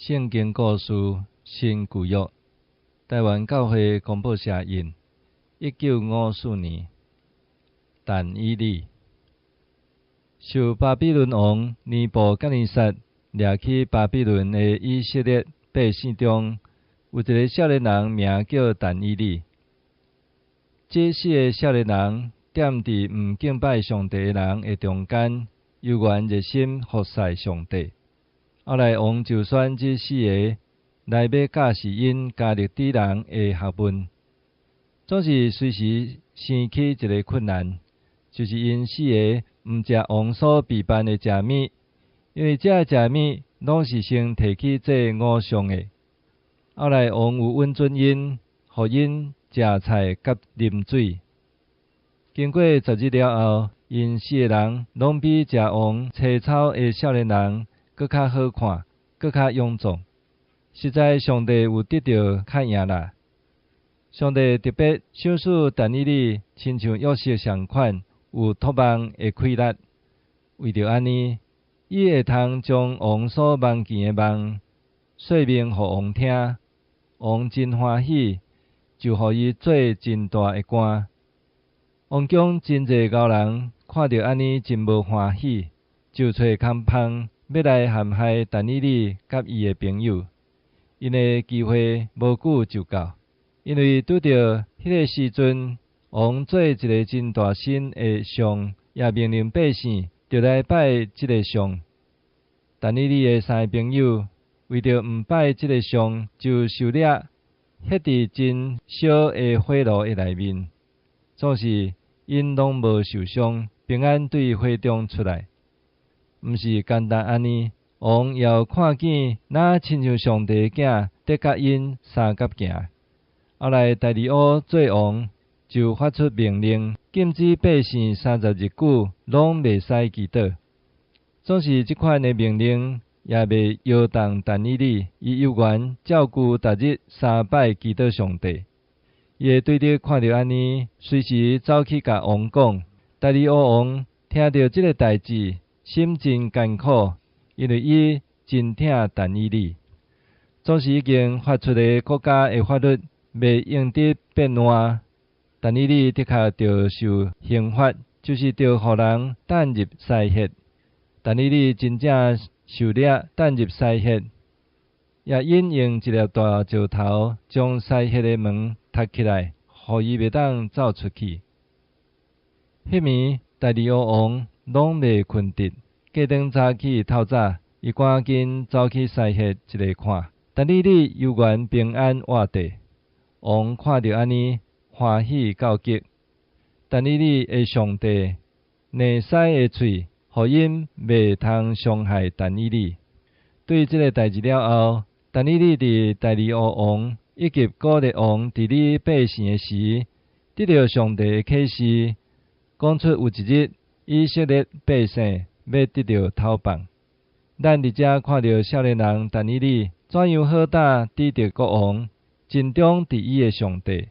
圣经故事新旧约台湾教会公报社印1954年。但以理受巴比伦王尼布甲尼撒掠去巴比伦的以色列百姓中，有一个少年人名叫但以理。这4个少年人踮伫毋敬拜上帝的人的中间，犹原热心服侍上帝。后来王就选这4个来要教示因家历史人的学问，总是随时生起一个困难，就是因4个毋食王所备办的食物，因为这食物拢是先提起这偶像的。后来王有允准因，互因食菜甲啉水。经过10日了后，因4个人拢比食王青草的少年人搁较好看，搁较勇壮。实在上帝有得到较赢啦。上帝特别赏赐但以理，亲像约瑟相款，有托梦的气力。为着安尼，伊会通将王所梦见的梦说明互王听。王真欢喜，就互伊做真大的官。王宫真侪高人看到安尼真无欢喜，就找空芳要来陷害但以理甲伊的朋友。因的机会无久就到，因为拄到迄个时阵，王做一个真大神的像，也命令百姓就来拜这个像。但以理的3个朋友为着毋拜这个像，就受掠，ฮ็伫真小的火炉的内面。总是因拢无受伤，平安对火中出来。毋是简单安尼，王也有看见哪亲像上帝的囝得甲因相夹行。后来大利乌做王，就发出命令，禁止百姓30日久拢袂使祈祷。总是这款的命令也袂摇动但以理，伊犹原照顾逐日3摆祈祷上帝。伊的对敌看到安尼，随时走去甲王讲。大利乌王听到这个代志，心真艰苦，因为伊真疼但以理。总是已经发出的国家的法律袂用得变换，但以理的确着受刑罚，就是着互人弹入西穴。但以理真正受掠弹入西穴，也因用一粒大石头将西穴的门踢起来，互伊袂当走出去。迄暝大利乌王拢袂困得，隔天早起透早，伊赶紧走去西穴一个看。但以理犹原平安活地，王看到安尼欢喜到极。但以理的上帝内西的喙，互因袂通伤害但以理。对这个代志了后，但以理伫大利乌王以及古列王治理百姓的时，得到上帝的启示，讲出有一日以色列百姓要得到讨棒。咱伫遮看到少年人但以理怎样好打抵得国王，尽忠伫伊的上帝。